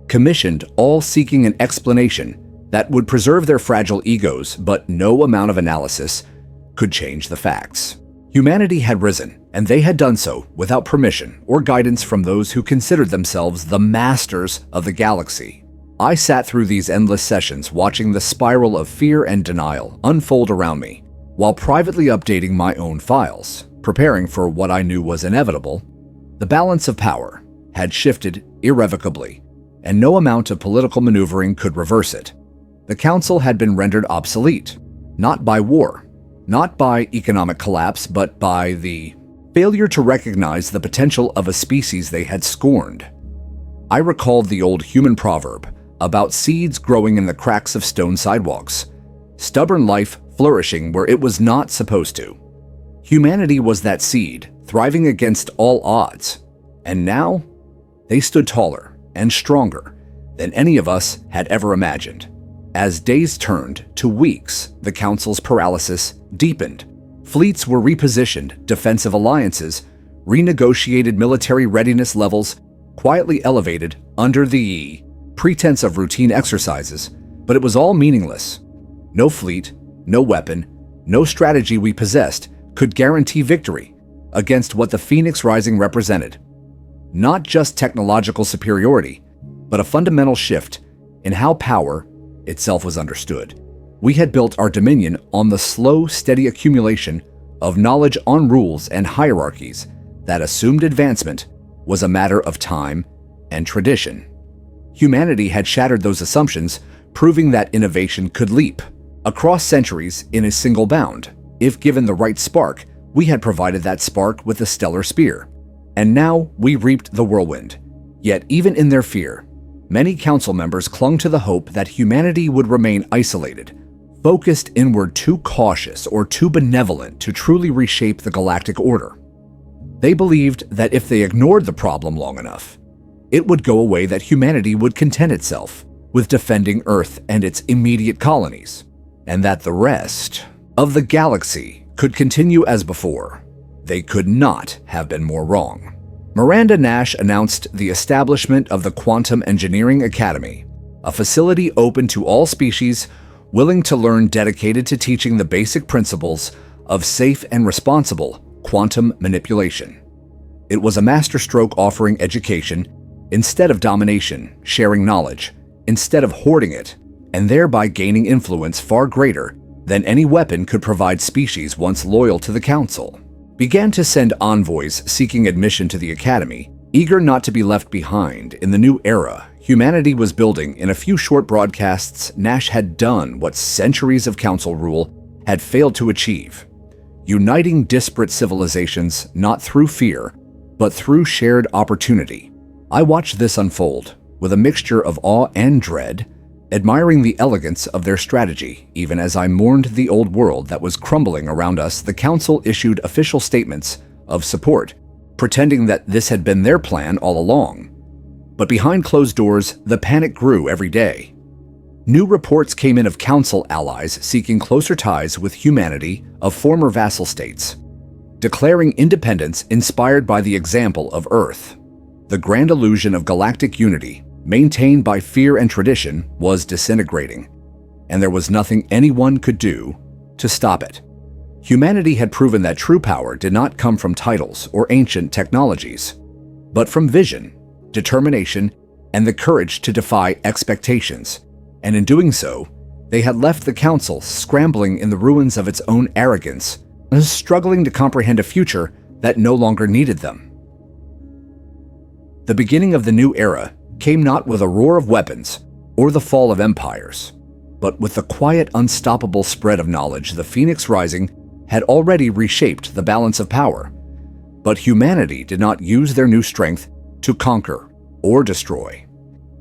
commissioned, all seeking an explanation that would preserve their fragile egos, but no amount of analysis could change the facts. Humanity had risen, and they had done so without permission or guidance from those who considered themselves the masters of the galaxy. I sat through these endless sessions, watching the spiral of fear and denial unfold around me, while privately updating my own files, preparing for what I knew was inevitable. The balance of power had shifted irrevocably, and no amount of political maneuvering could reverse it. The Council had been rendered obsolete. Not by war, not by economic collapse, but by the failure to recognize the potential of a species they had scorned. I recalled the old human proverb about seeds growing in the cracks of stone sidewalks, stubborn life flourishing where it was not supposed to. Humanity was that seed, thriving against all odds, and now they stood taller and stronger than any of us had ever imagined. As days turned to weeks, the Council's paralysis deepened. Fleets were repositioned, defensive alliances, renegotiated military readiness levels, quietly elevated under the pretense of routine exercises, but it was all meaningless. No fleet, no weapon, no strategy we possessed could guarantee victory against what the Phoenix Rising represented. Not just technological superiority, but a fundamental shift in how power itself was understood. We had built our dominion on the slow, steady accumulation of knowledge on rules and hierarchies that assumed advancement was a matter of time and tradition. Humanity had shattered those assumptions, proving that innovation could leap across centuries in a single bound. If given the right spark, we had provided that spark with a stellar spear. And now we reaped the whirlwind. Yet even in their fear, many council members clung to the hope that humanity would remain isolated, focused inward, too cautious or too benevolent to truly reshape the galactic order. They believed that if they ignored the problem long enough, it would go away, that humanity would content itself with defending Earth and its immediate colonies, and that the rest of the galaxy could continue as before. They could not have been more wrong. Miranda Nash announced the establishment of the Quantum Engineering Academy, a facility open to all species willing to learn, dedicated to teaching the basic principles of safe and responsible quantum manipulation. It was a masterstroke offering education instead of domination, sharing knowledge instead of hoarding it, and thereby gaining influence far greater than any weapon could provide. Species once loyal to the Council began to send envoys seeking admission to the Academy, eager not to be left behind in the new era humanity was building. In a few short broadcasts, Nash had done what centuries of Council rule had failed to achieve, uniting disparate civilizations not through fear, but through shared opportunity. I watched this unfold with a mixture of awe and dread, admiring the elegance of their strategy. Even as I mourned the old world that was crumbling around us, the Council issued official statements of support, pretending that this had been their plan all along. But behind closed doors, the panic grew every day. New reports came in of Council allies seeking closer ties with humanity of former vassal states, declaring independence inspired by the example of Earth. The grand illusion of galactic unity, maintained by fear and tradition, was disintegrating, and there was nothing anyone could do to stop it. Humanity had proven that true power did not come from titles or ancient technologies, but from vision, determination, and the courage to defy expectations. And in doing so, they had left the Council scrambling in the ruins of its own arrogance, struggling to comprehend a future that no longer needed them. The beginning of the new era came not with a roar of weapons or the fall of empires, but with the quiet, unstoppable spread of knowledge. The Phoenix Rising had already reshaped the balance of power, but humanity did not use their new strength to conquer or destroy.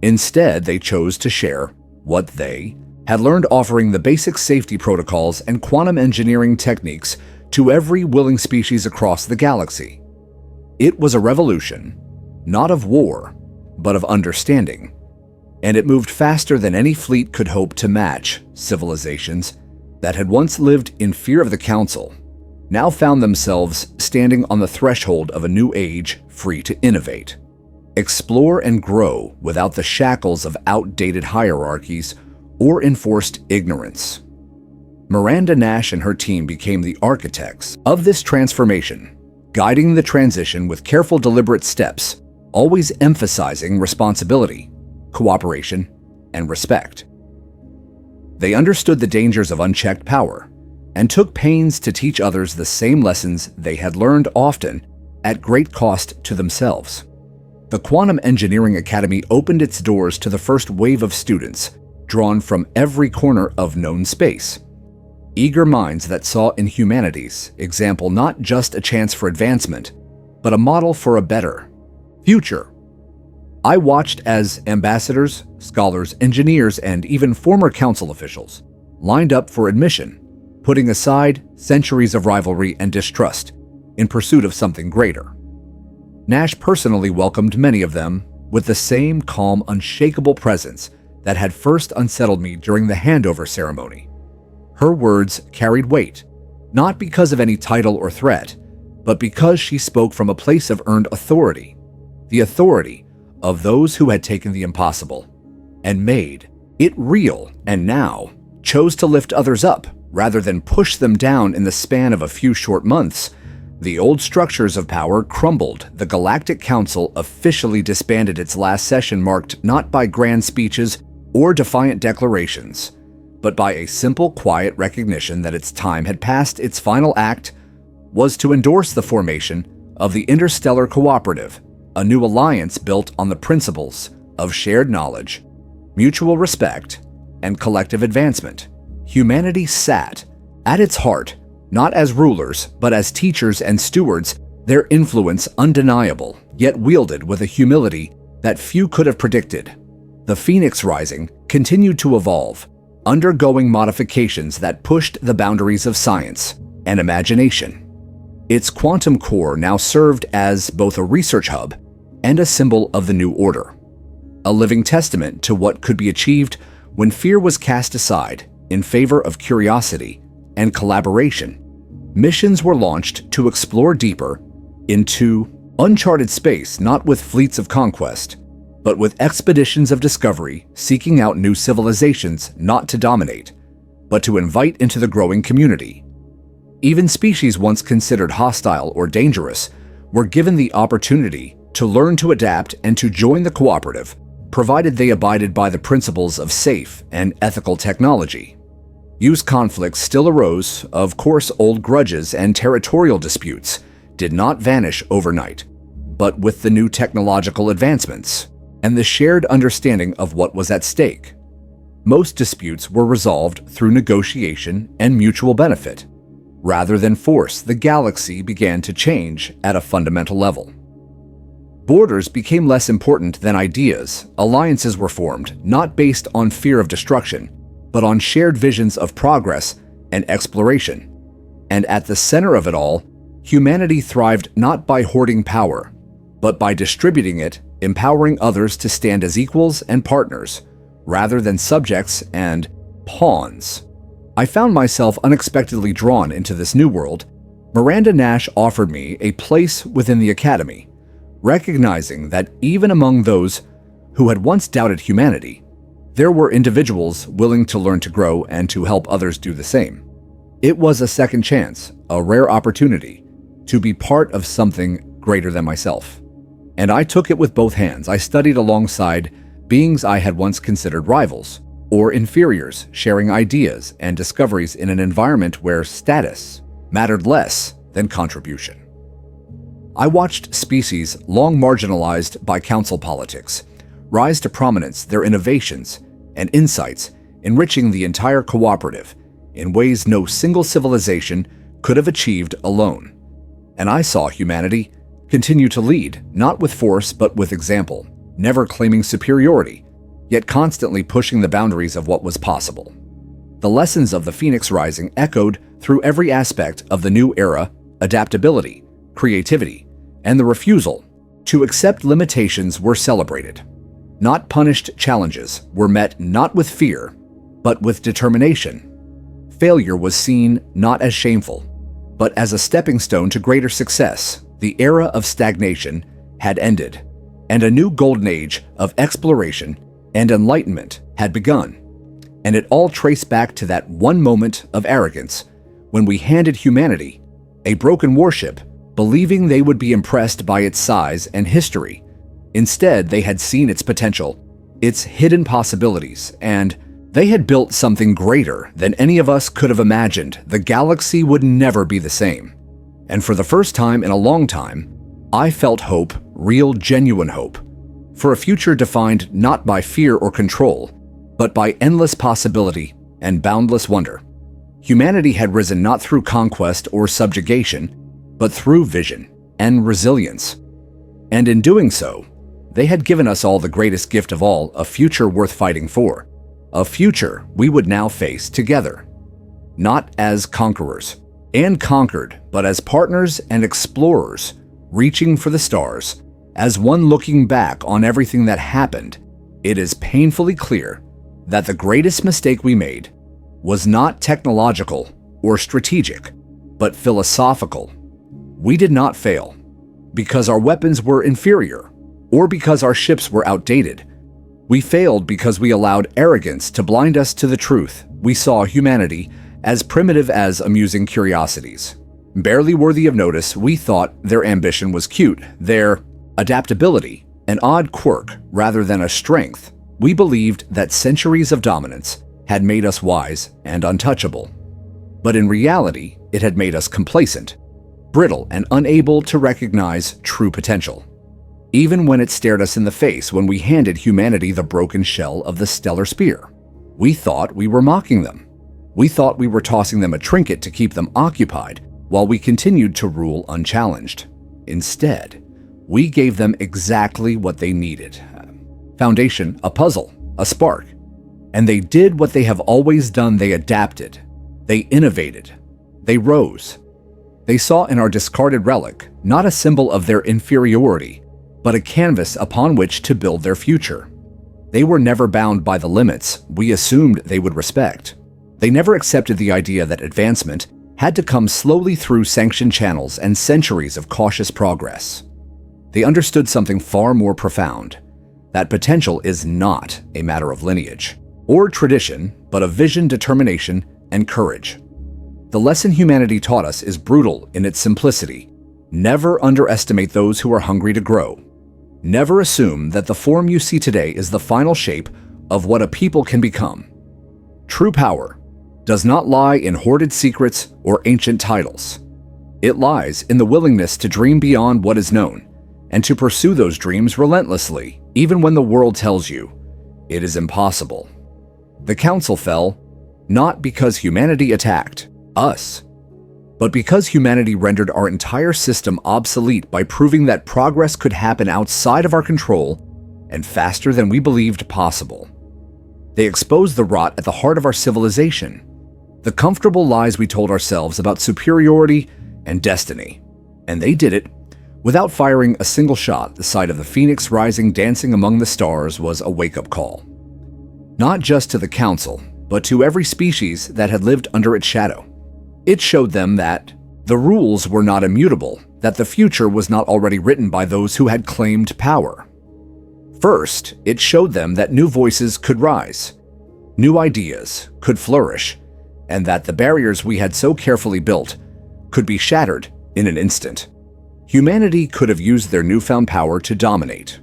Instead, they chose to share what they had learned, offering the basic safety protocols and quantum engineering techniques to every willing species across the galaxy. It was a revolution, not of war, but of understanding, and it moved faster than any fleet could hope to match. Civilizations that had once lived in fear of the Council now found themselves standing on the threshold of a new age, free to innovate, explore, and grow without the shackles of outdated hierarchies or enforced ignorance. Miranda Nash and her team became the architects of this transformation, guiding the transition with careful, deliberate steps, always emphasizing responsibility, cooperation, and respect. They understood the dangers of unchecked power and took pains to teach others the same lessons they had learned, often at great cost to themselves. The Quantum Engineering Academy opened its doors to the first wave of students drawn from every corner of known space. eager minds that saw in humanity's example not just a chance for advancement, but a model for a better future. I watched as ambassadors, scholars, engineers, and even former council officials lined up for admission, putting aside centuries of rivalry and distrust in pursuit of something greater. Nash personally welcomed many of them with the same calm, unshakable presence that had first unsettled me during the handover ceremony. Her words carried weight, not because of any title or threat, but because she spoke from a place of earned authority, the authority of those who had taken the impossible and made it real, and now chose to lift others up rather than push them down in the span of a few short months. The old structures of power crumbled. The Galactic Council officially disbanded its last session, marked not by grand speeches or defiant declarations, but by a simple, quiet recognition that its time had passed. Its final act was to endorse the formation of the Interstellar Cooperative, a new alliance built on the principles of shared knowledge, mutual respect, and collective advancement. Humanity sat at its heart, not as rulers, but as teachers and stewards, their influence undeniable, yet wielded with a humility that few could have predicted. The Phoenix Rising continued to evolve, undergoing modifications that pushed the boundaries of science and imagination. Its quantum core now served as both a research hub and a symbol of the new order, a living testament to what could be achieved when fear was cast aside in favor of curiosity and collaboration. Missions were launched to explore deeper into uncharted space, not with fleets of conquest, but with expeditions of discovery, seeking out new civilizations not to dominate, but to invite into the growing community. Even species once considered hostile or dangerous were given the opportunity to learn to adapt and to join the cooperative, provided they abided by the principles of safe and ethical technology. Used conflicts still arose, of course. Old grudges and territorial disputes did not vanish overnight, but with the new technological advancements and the shared understanding of what was at stake, most disputes were resolved through negotiation and mutual benefit. Rather than force, the galaxy began to change at a fundamental level. Borders became less important than ideas. Alliances were formed, not based on fear of destruction, but on shared visions of progress and exploration. And at the center of it all, humanity thrived not by hoarding power, but by distributing it, empowering others to stand as equals and partners, rather than subjects and pawns. I found myself unexpectedly drawn into this new world. Miranda Nash offered me a place within the Academy, recognizing that even among those who had once doubted humanity, there were individuals willing to learn to grow and to help others do the same. It was a second chance, a rare opportunity, to be part of something greater than myself. And I took it with both hands. I studied alongside beings I had once considered rivals or inferiors, sharing ideas and discoveries in an environment where status mattered less than contribution. I watched species long marginalized by council politics rise to prominence, their innovations and insights enriching the entire cooperative in ways no single civilization could have achieved alone. And I saw humanity continue to lead, not with force but with example, never claiming superiority, yet constantly pushing the boundaries of what was possible. The lessons of the Phoenix Rising echoed through every aspect of the new era: adaptability, creativity, and the refusal to accept limitations were celebrated. Not punished. Challenges were met not with fear, but with determination. Failure was seen not as shameful, but as a stepping stone to greater success. The era of stagnation had ended, and a new golden age of exploration and enlightenment had begun. And it all traced back to that one moment of arrogance when we handed humanity a broken warship, believing they would be impressed by its size and history. Instead, they had seen its potential, its hidden possibilities, and they had built something greater than any of us could have imagined. The galaxy would never be the same. And for the first time in a long time, I felt hope, real, genuine hope, for a future defined not by fear or control, but by endless possibility and boundless wonder. Humanity had risen not through conquest or subjugation, but through vision and resilience. And in doing so, they had given us all the greatest gift of all, a future worth fighting for, a future we would now face together. Not as conquerors and conquered, but as partners and explorers, reaching for the stars. As one looking back on everything that happened, it is painfully clear that the greatest mistake we made was not technological or strategic, but philosophical. We did not fail because our weapons were inferior or because our ships were outdated. We failed because we allowed arrogance to blind us to the truth. We saw humanity as primitive as amusing curiosities. Barely worthy of notice, we thought their ambition was cute, their adaptability an odd quirk rather than a strength. We believed that centuries of dominance had made us wise and untouchable. But in reality, it had made us complacent, brittle, and unable to recognize true potential. Even when it stared us in the face when we handed humanity the broken shell of the stellar spear, we thought we were mocking them. We thought we were tossing them a trinket to keep them occupied while we continued to rule unchallenged. Instead, we gave them exactly what they needed. Foundation, a puzzle, a spark. And they did what they have always done. They adapted. They innovated. They rose. They saw in our discarded relic not a symbol of their inferiority, but a canvas upon which to build their future. They were never bound by the limits we assumed they would respect. They never accepted the idea that advancement had to come slowly through sanctioned channels and centuries of cautious progress. They understood something far more profound, that potential is not a matter of lineage or tradition, but of vision, determination, and courage. The lesson humanity taught us is brutal in its simplicity. Never underestimate those who are hungry to grow. Never assume that the form you see today is the final shape of what a people can become. True power does not lie in hoarded secrets or ancient titles. It lies in the willingness to dream beyond what is known and to pursue those dreams relentlessly, even when the world tells you it is impossible. The council fell not because humanity attacked us, but because humanity rendered our entire system obsolete by proving that progress could happen outside of our control and faster than we believed possible. They exposed the rot at the heart of our civilization, the comfortable lies we told ourselves about superiority and destiny. And they did it without firing a single shot. The sight of the phoenix rising, dancing among the stars was a wake-up call. Not just to the council, but to every species that had lived under its shadow. It showed them that the rules were not immutable, that the future was not already written by those who had claimed power. First, it showed them that new voices could rise, new ideas could flourish, and that the barriers we had so carefully built could be shattered in an instant. Humanity could have used their newfound power to dominate,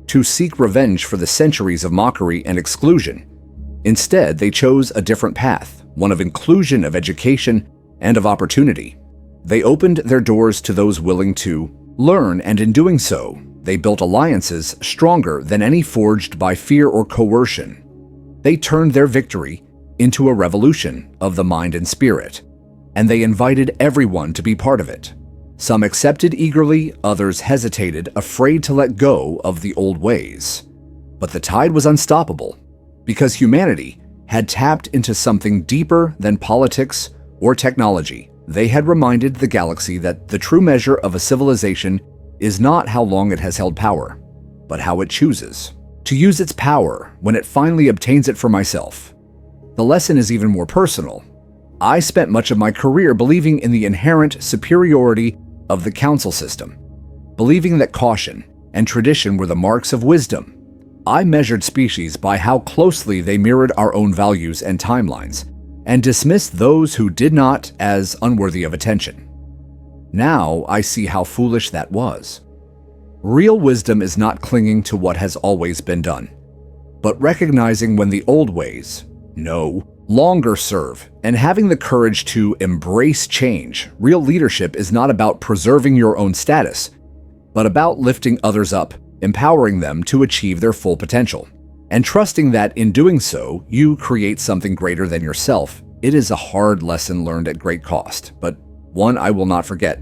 to seek revenge for the centuries of mockery and exclusion. Instead, they chose a different path, one of inclusion, of education, and of opportunity. They opened their doors to those willing to learn, and in doing so, they built alliances stronger than any forged by fear or coercion. They turned their victory into a revolution of the mind and spirit, and they invited everyone to be part of it. Some accepted eagerly, others hesitated, afraid to let go of the old ways. But the tide was unstoppable, because humanity had tapped into something deeper than politics or technology. They had reminded the galaxy that the true measure of a civilization is not how long it has held power, but how it chooses to use its power when it finally obtains it for myself. The lesson is even more personal. I spent much of my career believing in the inherent superiority of the council system, believing that caution and tradition were the marks of wisdom. I measured species by how closely they mirrored our own values and timelines, and dismissed those who did not as unworthy of attention. Now I see how foolish that was. Real wisdom is not clinging to what has always been done, but recognizing when the old ways no longer serve and having the courage to embrace change. Real leadership is not about preserving your own status, but about lifting others up, empowering them to achieve their full potential, and trusting that in doing so, you create something greater than yourself It is a hard lesson learned at great cost, but one I will not forget.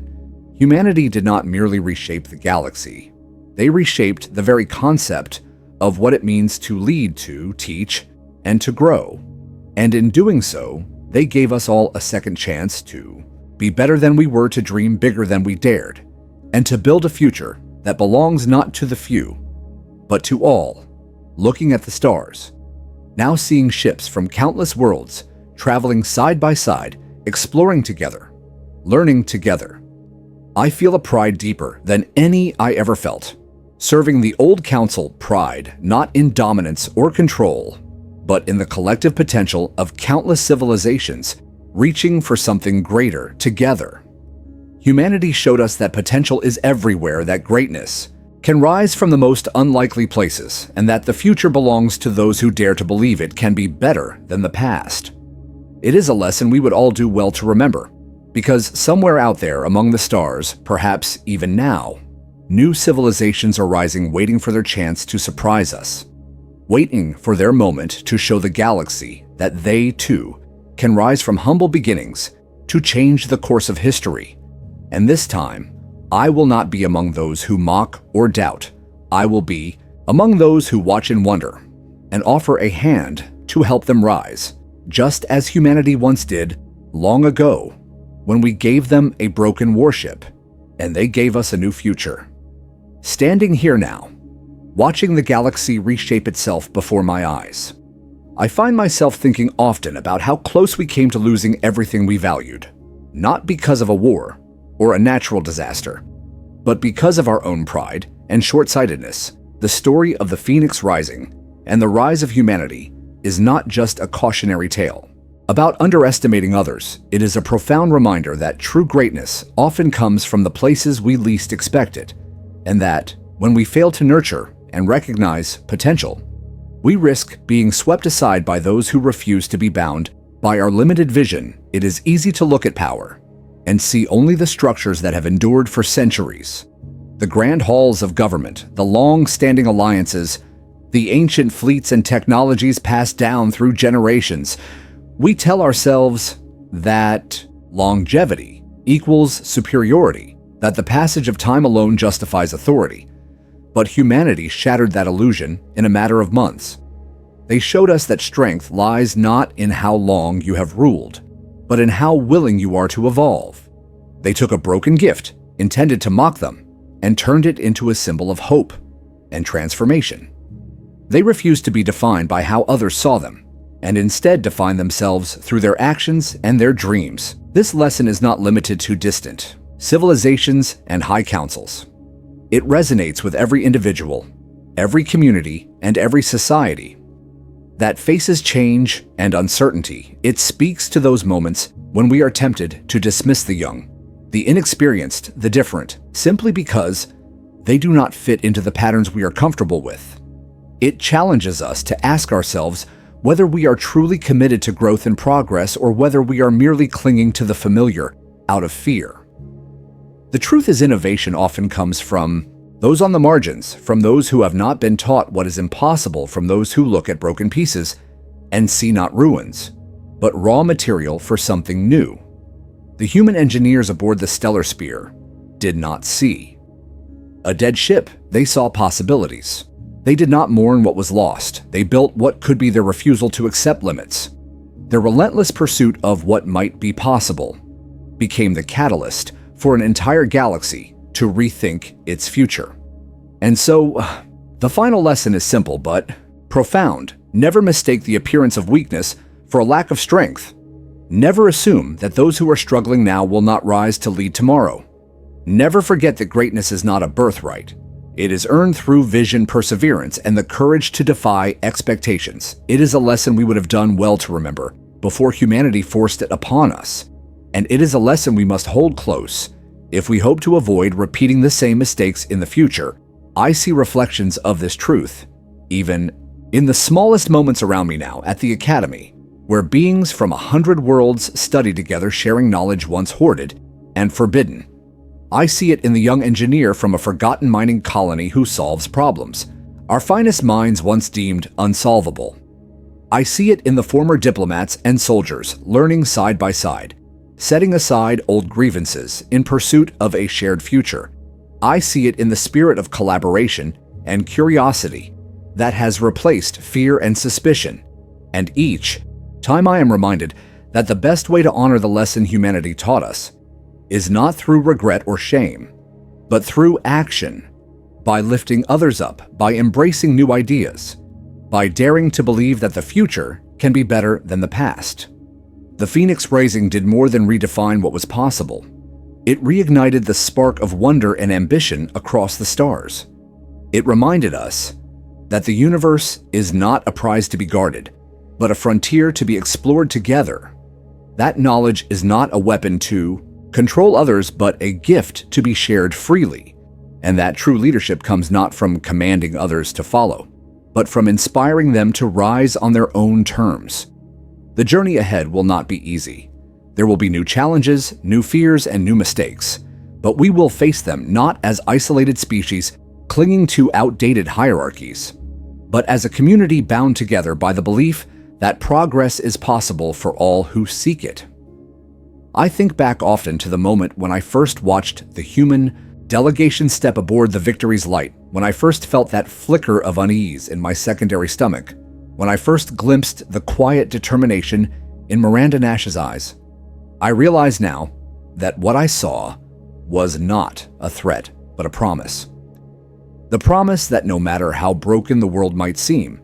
Humanity did not merely reshape the galaxy. They reshaped the very concept of what it means to lead, to teach, and to grow. And in doing so, they gave us all a second chance to be better than we were, to dream bigger than we dared, and to build a future that belongs not to the few, but to all. Looking at the stars, now seeing ships from countless worlds, traveling side by side, exploring together, learning together. I feel a pride deeper than any I ever felt. Serving the old council, pride not in dominance or control, but in the collective potential of countless civilizations reaching for something greater together. Humanity showed us that potential is everywhere, that greatness can rise from the most unlikely places, and that the future belongs to those who dare to believe it can be better than the past. It is a lesson we would all do well to remember, because somewhere out there among the stars, perhaps even now, new civilizations are rising, waiting for their chance to surprise us, waiting for their moment to show the galaxy that they, too, can rise from humble beginnings to change the course of history. And this time, I will not be among those who mock or doubt. I will be among those who watch and wonder, and offer a hand to help them rise, just as humanity once did long ago, when we gave them a broken warship, and they gave us a new future. Standing here now, watching the galaxy reshape itself before my eyes, I find myself thinking often about how close we came to losing everything we valued, not because of a war or a natural disaster, but because of our own pride and short-sightedness. The story of the Phoenix Rising and the rise of humanity is not just a cautionary tale about underestimating others. It is a profound reminder that true greatness often comes from the places we least expect it, and that when we fail to nurture and recognize potential, we risk being swept aside by those who refuse to be bound by our limited vision. It is easy to look at power and see only the structures that have endured for centuries. The grand halls of government, the long-standing alliances, the ancient fleets and technologies passed down through generations. We tell ourselves that longevity equals superiority, that the passage of time alone justifies authority. But humanity shattered that illusion in a matter of months. They showed us that strength lies not in how long you have ruled, but in how willing you are to evolve. They took a broken gift, intended to mock them, and turned it into a symbol of hope and transformation. They refused to be defined by how others saw them, and instead defined themselves through their actions and their dreams. This lesson is not limited to distant civilizations and high councils. It resonates with every individual, every community, and every society that faces change and uncertainty. It speaks to those moments when we are tempted to dismiss the young, the inexperienced, the different, simply because they do not fit into the patterns we are comfortable with. It challenges us to ask ourselves whether we are truly committed to growth and progress, or whether we are merely clinging to the familiar out of fear. The truth is, innovation often comes from those on the margins, from those who have not been taught what is impossible, from those who look at broken pieces and see not ruins, but raw material for something new. The human engineers aboard the Stellar Spear did not see a dead ship. They saw possibilities. They did not mourn what was lost. They built what could be their refusal to accept limits. Their relentless pursuit of what might be possible became the catalyst for an entire galaxy to rethink its future. And so, the final lesson is simple but profound. Never mistake the appearance of weakness for a lack of strength. Never assume that those who are struggling now will not rise to lead tomorrow. Never forget that greatness is not a birthright. It is earned through vision, perseverance, and the courage to defy expectations. It is a lesson we would have done well to remember before humanity forced it upon us. And it is a lesson we must hold close if we hope to avoid repeating the same mistakes in the future. I see reflections of this truth, even in the smallest moments around me now at the Academy, where beings from 100 worlds study together, sharing knowledge once hoarded and forbidden. I see it in the young engineer from a forgotten mining colony who solves problems our finest minds once deemed unsolvable. I see it in the former diplomats and soldiers learning side by side, setting aside old grievances in pursuit of a shared future. I see it in the spirit of collaboration and curiosity that has replaced fear and suspicion. And each time I am reminded that the best way to honor the lesson humanity taught us is not through regret or shame, but through action, by lifting others up, by embracing new ideas, by daring to believe that the future can be better than the past. The Phoenix Rising did more than redefine what was possible. It reignited the spark of wonder and ambition across the stars. It reminded us that the universe is not a prize to be guarded, but a frontier to be explored together. That knowledge is not a weapon to control others, but a gift to be shared freely. And that true leadership comes not from commanding others to follow, but from inspiring them to rise on their own terms. The journey ahead will not be easy. There will be new challenges, new fears, and new mistakes, but we will face them not as isolated species clinging to outdated hierarchies, but as a community bound together by the belief that progress is possible for all who seek it. I think back often to the moment when I first watched the human delegation step aboard the Victory's light, when I first felt that flicker of unease in my secondary stomach, when I first glimpsed the quiet determination in Miranda Nash's eyes. I realize now that what I saw was not a threat, but a promise. The promise that no matter how broken the world might seem,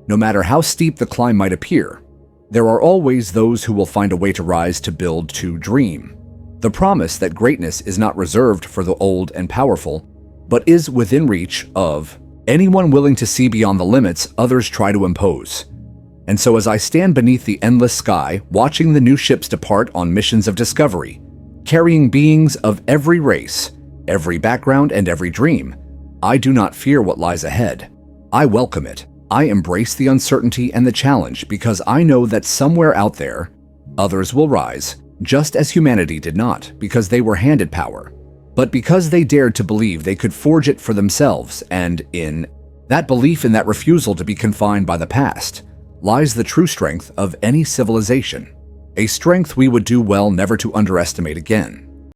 no matter how steep the climb might appear, there are always those who will find a way to rise, to build, to dream. The promise that greatness is not reserved for the old and powerful, but is within reach of anyone willing to see beyond the limits others try to impose. And so as I stand beneath the endless sky, watching the new ships depart on missions of discovery, carrying beings of every race, every background, and every dream, I do not fear what lies ahead. I welcome it. I embrace the uncertainty and the challenge because I know that somewhere out there, others will rise, just as humanity did not because they were handed power, but because they dared to believe they could forge it for themselves, and in that belief, in that refusal to be confined by the past, lies the true strength of any civilization, a strength we would do well never to underestimate again.